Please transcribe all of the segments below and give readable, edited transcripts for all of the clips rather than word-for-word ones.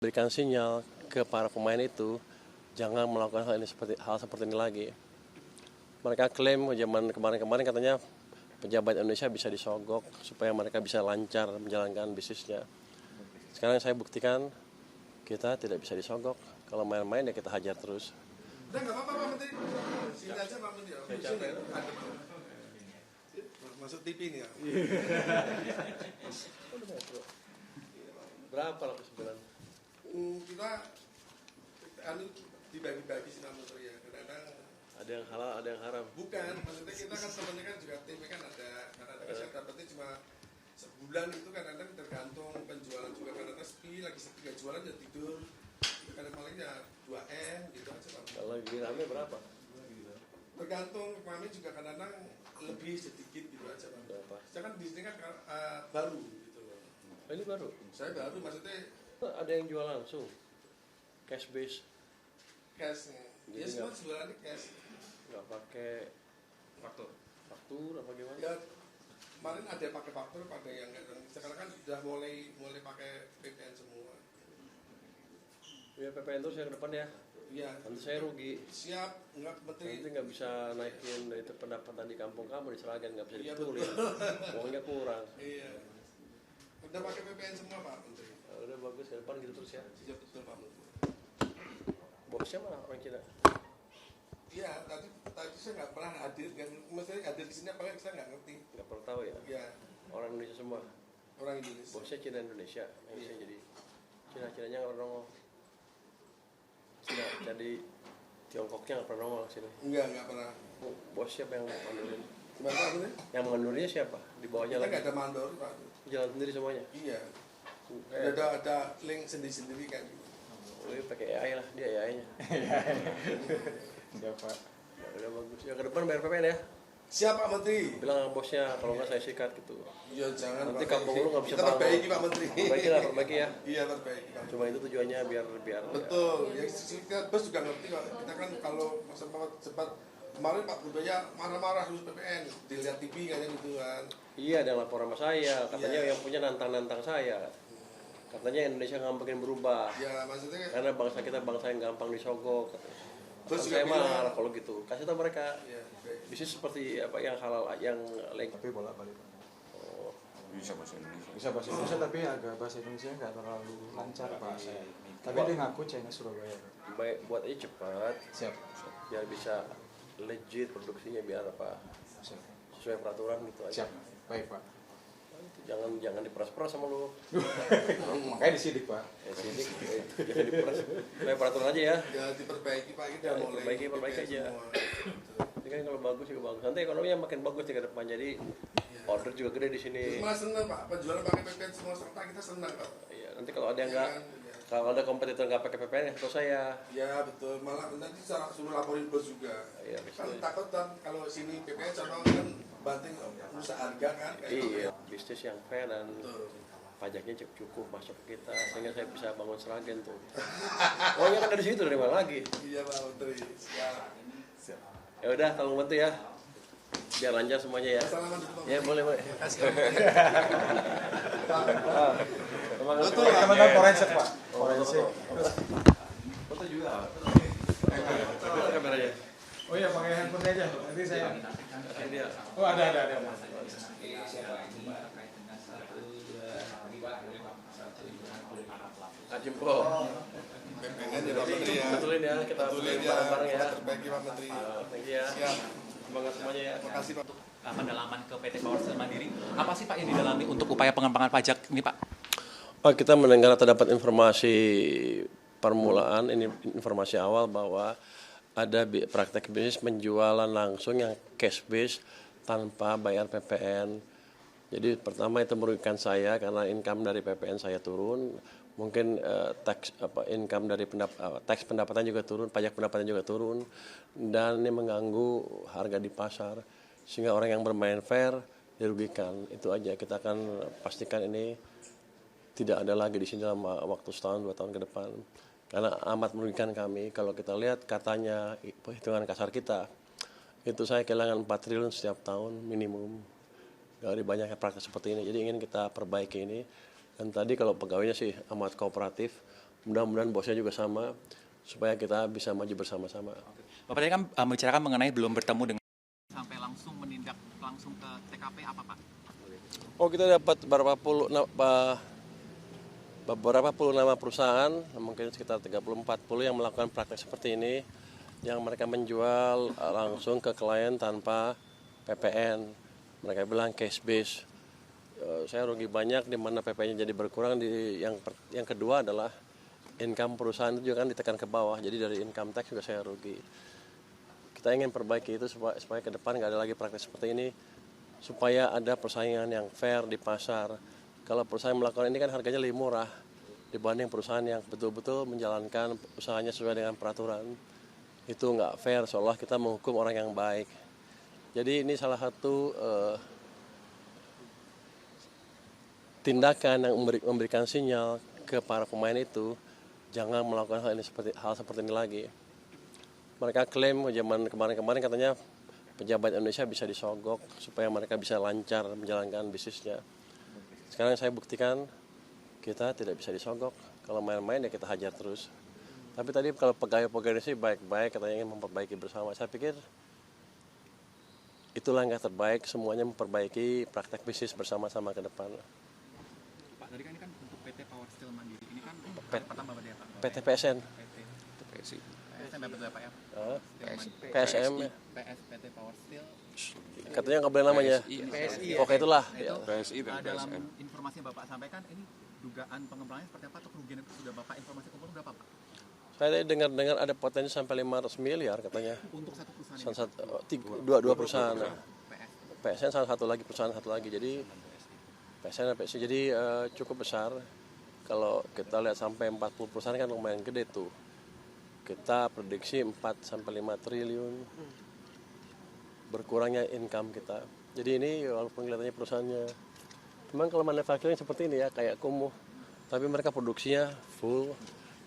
berikan sinyal ke para pemain itu jangan melakukan hal seperti ini lagi. Mereka klaim zaman kemarin katanya pejabat Indonesia bisa disogok supaya mereka bisa lancar menjalankan bisnisnya. Sekarang saya buktikan kita tidak bisa disogok. Kalau main-main ya kita hajar terus. Udah nggak apa-apa Pak Menteri. Sini aja Pak Menteri. Masuk TV nih ya. Berapa laku sebulan? Kita dibagi-bagi sih Pak Menteri ya. Kadang-kadang ada yang halal, ada yang haram. bukan, maksudnya kita kan sebenarnya kan juga timnya kan ada. Kadang-kadang saya dapetnya cuma sebulan itu kadang-kadang tergantung penjualan juga, kadang-kadang lagi sepi gak jualan ya tidur. Kadang palingnya 2M gitu aja Pak. Kalau lagi rame berapa? Tergantung kami juga kadang-kadang lebih sedikit gitu aja Pak. Berapa? Saya kan di sini kan baru gitu loh. Ini baru. Saya baru maksudnya Ada yang jual langsung, cash base, cashnya. Ya Jadi semua jualannya cash. nggak pakai faktur apa gimana? Ya kemarin ada yang pakai faktur, ada yang enggak. Sekarang kan sudah mulai pakai PPN semua. Ya PPN terus yang ke depan ya. Iya. Nanti saya rugi. Siap, enggak Menteri. Nanti nggak bisa naikin itu pendapatan di kampung kamu di Seragen, nggak bisa Iya, dibetulin. Uangnya kurang. Iya. Udah pakai PPN semua Pak Menteri. Nah, udah bagus ke depan gitu terus ya. Siap betul Pak Menteri. Bosnya mana orang Cina? Iya, tadi saya nggak pernah hadir, maksudnya hadir di sini apalagi saya nggak ngerti. Nggak pernah tahu ya. Iya, Orang Indonesia semua. orang Indonesia. Bosnya Cina Indonesia. Yang bisa jadi Cina-Cinanya nggak pernah nongol. Cina jadi Tiongkoknya nggak pernah nongol sini. Enggak pernah. Bos siapa yang mandurin? Gimana Pak Menteri? Yang mandurnya siapa? Di bawahnya Kita lagi. nggak ada mandor Pak. Jalan sendiri semuanya. Iya. Ada link sendiri-sendiri kan. Lu pakai AI lah, dia AI-nya. Enggak Pak. Ya, udah bagus. Ya ke depan bayar PPN ya. Siap Pak Menteri. Bilang sama bosnya kalau nggak saya sikat gitu. Iya jangan. Nanti Pak. kampung lu nggak bisa Kita bangun. perbaiki Pak Menteri. Perbaiki ya. Iya perbaiki Pak. Cuma itu tujuannya biar Betul. Ya kita bos juga ngerti Pak. Kita kan kalau sempat kemarin Pak Gubernurnya marah-marah terus PPN, dilihat TV kayaknya gitu kan. Iya, ada yang lapor sama saya. Katanya Iya. yang punya nantang-nantang saya. Katanya Indonesia nggak mungkin berubah. Ya maksudnya Karena bangsa kita bangsa yang gampang disogok. Terus Saya juga bilang- marah kalau gitu. Kasih tahu mereka. ya, Bisnis seperti apa yang halal, yang legal. Tapi bolak-balik. Oh, Bisa bahasa Indonesia. Bisa bahasa Indonesia tapi agak bahasa Indonesia nggak terlalu lancar Pak saya. Tapi dia ngaku China Surabaya. baik, buat aja cepat. Siap. Biar bisa legit produksinya, biar apa Siap. sesuai peraturan gitu aja. Siap. Baik Pak. Jangan diperas-peras sama lu. Makanya disidik Pak. Sidik, jangan diperas. Sesuai peraturan aja ya. ya diperbaiki Pak, kita Ya, mulai perbaiki PPN aja. semua. Ini kan kalau bagus juga bagus. Nanti ekonominya makin bagus di ke depan. Jadi order juga gede di sini. Terus malah senang Pak, penjualan pakai PPN semua serta kita senang Pak. Iya, nanti kalau ada yang Ya nggak, kan? Ya. kalau ada kompetitor nggak pakai PPN, ya terus saya. Ya betul, malah nanti suruh laporin bos juga. Iya, Kan betul. takut kan kalau sini PPN sama kan banting rusak harga kan. kayak Iya, gitu. bisnis yang fair dan Betul. pajaknya cukup masuk ke kita sehingga saya bisa bangun Seragen tuh. Pokoknya kan dari situ dari mana lagi? Iya Pak Menteri. Siap. Ya udah, tolong bantu ya. Biar lancar semuanya ya. Salaman dulu Pak. Ya boleh. Betul, Pak. Teman-teman forensik Pak. Forensik. Foto juga. Kameranya. Oh iya pakai handphone aja. Nanti saya. Ini dia. Oh ada. Jempol. PPN ya Pak Menteri ya. Betulin ya, kita Betulin ya. bareng-bareng ya. Perbaiki Pak Menteri. Thank you ya. Siap. Semangat semuanya ya. Terima kasih Pak. Pendalaman ke PT Kawasan Mandiri. Apa sih Pak yang didalami untuk upaya pengembangan pajak ini Pak? Oh, kita mendengar atau dapat informasi permulaan, ini informasi awal bahwa ada praktek bisnis penjualan langsung yang cash base tanpa bayar PPN. Jadi pertama itu merugikan saya karena income dari PPN saya turun, mungkin income dari tax pendapatan juga turun, pajak pendapatan juga turun, dan ini mengganggu harga di pasar sehingga orang yang bermain fair dirugikan. Itu aja, kita akan pastikan ini tidak ada lagi di sini dalam waktu setahun 2 tahun ke depan. Karena amat merugikan kami. Kalau kita lihat katanya perhitungan kasar kita, itu saya kehilangan 4 triliun setiap tahun minimum dari banyaknya praktek seperti ini. Jadi ingin kita perbaiki ini. Dan tadi kalau pegawainya sih amat kooperatif, mudah-mudahan bosnya juga sama, supaya kita bisa maju bersama-sama. Bapak tadi kan membicarakan mengenai belum bertemu dengan sampai langsung menindak langsung ke TKP apa Pak? Oh, kita dapat beberapa puluh nama perusahaan, mungkin sekitar 30-40 yang melakukan praktek seperti ini, yang mereka menjual langsung ke klien tanpa PPN. Mereka bilang cash base. Saya rugi banyak di mana PPN-nya jadi berkurang. Yang kedua adalah income perusahaan itu juga kan ditekan ke bawah, jadi dari income tax juga saya rugi. Kita ingin perbaiki itu supaya ke depan nggak ada lagi praktek seperti ini, supaya ada persaingan yang fair di pasar. Kalau perusahaan melakukan ini kan harganya lebih murah dibanding perusahaan yang betul-betul menjalankan usahanya sesuai dengan peraturan. Itu nggak fair, seolah kita menghukum orang yang baik. Jadi ini salah satu tindakan yang memberikan sinyal ke para pemain itu, jangan melakukan hal seperti ini lagi. Mereka klaim zaman kemarin-kemarin katanya pejabat Indonesia bisa disogok supaya mereka bisa lancar menjalankan bisnisnya. Sekarang saya buktikan kita tidak bisa disogok. Kalau main-main ya kita hajar terus. Tapi tadi kalau pegawai-pegawai sih baik-baik, katanya ingin memperbaiki bersama. Saya pikir itu langkah terbaik, semuanya memperbaiki praktek bisnis bersama-sama ke depan. Pak, tadi kan ini kan untuk PT Power Steel Mandiri. Ini kan pertama Bapak ya Pak? PT PSN. PSM betul ya Pak ya? PSM. PT Power Steel. Katanya nggak boleh namanya. PSI. Oke, itulah. Itu Ya. dalam informasi yang Bapak sampaikan, ini dugaan pengembangannya seperti apa atau kerugian itu sudah Bapak informasi kumpul berapa Pak? Saya dengar ada potensi sampai 500 miliar katanya. Untuk satu perusahaan ini? Dua perusahaan. PS. PSN salah satu lagi, perusahaan satu lagi. Jadi PSN dan PSI jadi cukup besar. Kalau kita lihat sampai 40 perusahaan kan lumayan gede tuh. Kita prediksi 4 sampai 5 triliun berkurangnya income kita. Jadi ini walaupun kelihatannya perusahaannya, memang kalau manufacturing seperti ini ya kayak kumuh, tapi mereka produksinya full.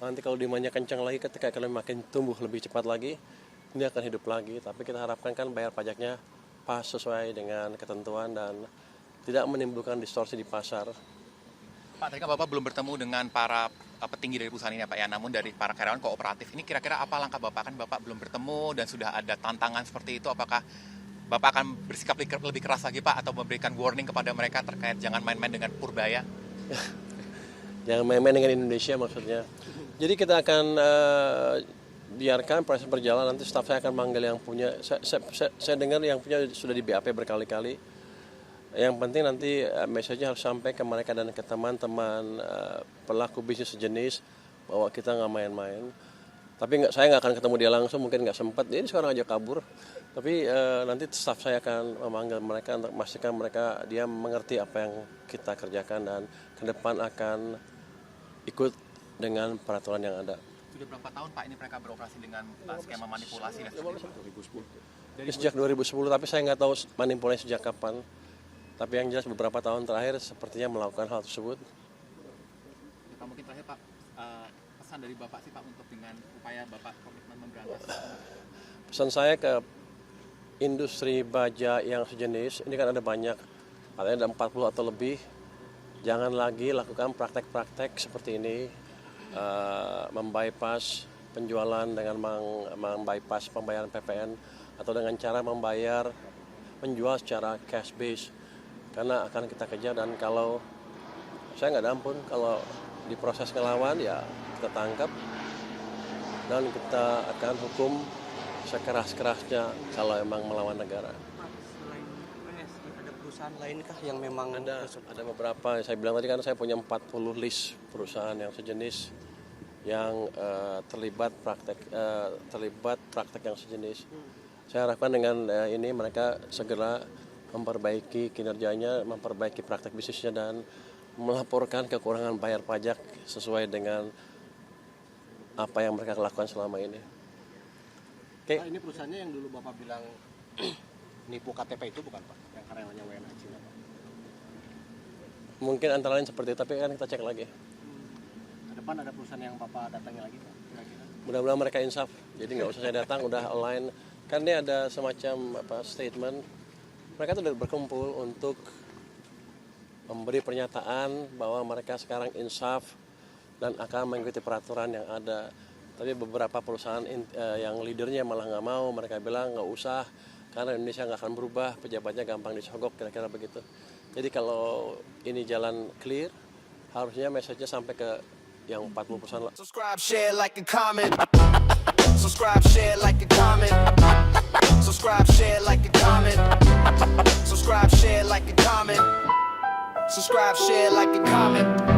Nanti kalau demandnya kencang lagi, ketika kalian makin tumbuh lebih cepat lagi, ini akan hidup lagi. Tapi kita harapkan kan bayar pajaknya pas sesuai dengan ketentuan dan tidak menimbulkan distorsi di pasar. Pak, tadi kan Bapak belum bertemu dengan para petinggi dari perusahaan ini ya Pak ya, namun dari para karyawan kooperatif ini kira-kira apa langkah Bapak? Kan Bapak belum bertemu dan sudah ada tantangan seperti itu, apakah Bapak akan bersikap lebih keras lagi Pak atau memberikan warning kepada mereka terkait jangan main-main dengan Purbaya? Jangan main-main dengan Indonesia maksudnya. Jadi kita akan biarkan proses berjalan, nanti staf saya akan manggil yang punya, saya dengar yang punya sudah di BAP berkali-kali. Yang penting nanti message-nya harus sampai ke mereka dan ke teman-teman pelaku bisnis sejenis bahwa kita nggak main-main. Tapi saya nggak akan ketemu dia langsung, mungkin nggak sempat. Dia ini sekarang aja kabur. Tapi nanti staf saya akan memanggil mereka untuk memastikan dia mengerti apa yang kita kerjakan dan ke depan akan ikut dengan peraturan yang ada. Sudah berapa tahun Pak ini mereka beroperasi dengan skema manipulasi dan seperti itu? 2010. Sejak 2010, tapi saya nggak tahu manipulasi sejak kapan. Tapi yang jelas beberapa tahun terakhir sepertinya melakukan hal tersebut. Pak, mungkin terakhir Pak, pesan dari Bapak sih Pak untuk dengan upaya Bapak komitmen memberantas. Pesan saya ke industri baja yang sejenis, ini kan ada banyak, katanya ada 40 atau lebih. Jangan lagi lakukan praktek-praktek seperti ini, membypass penjualan dengan membypass pembayaran PPN atau dengan cara menjual secara cash base, karena akan kita kejar. Dan kalau saya nggak ada ampun, kalau diproses ngelawan ya kita tangkap dan kita akan hukum sekeras-kerasnya kalau emang melawan negara. Selain PSI, ada perusahaan lainkah yang memang Ada beberapa, saya bilang tadi kan saya punya 40 list perusahaan yang sejenis yang terlibat praktek yang sejenis. Saya harapkan dengan ini mereka segera memperbaiki kinerjanya, memperbaiki praktek bisnisnya dan melaporkan kekurangan bayar pajak sesuai dengan apa yang mereka lakukan selama ini. Oke. Pak, ini perusahaannya yang dulu Bapak bilang nipu KTP itu bukan Pak? Yang karyawannya WNA Cina Pak? Mungkin antara lain seperti itu, tapi kan kita cek lagi. Ke depan ada perusahaan yang Bapak datangi lagi Pak? Kira-kira? Mudah-mudahan mereka insaf, jadi nggak usah saya datang, udah online. Kan ini ada semacam statement, mereka tuh berkumpul untuk memberi pernyataan bahwa mereka sekarang insaf dan akan mengikuti peraturan yang ada. Tapi beberapa perusahaan yang leadernya malah nggak mau, mereka bilang nggak usah karena Indonesia nggak akan berubah, pejabatnya gampang disogok, kira-kira begitu. Jadi kalau ini jalan clear, harusnya message-nya sampai ke yang 40 perusahaan. Subscribe, share, like, and comment. Subscribe, share, like, and comment. Subscribe, share, like, and comment. Subscribe, share, like, and comment. Subscribe, share, like, and comment.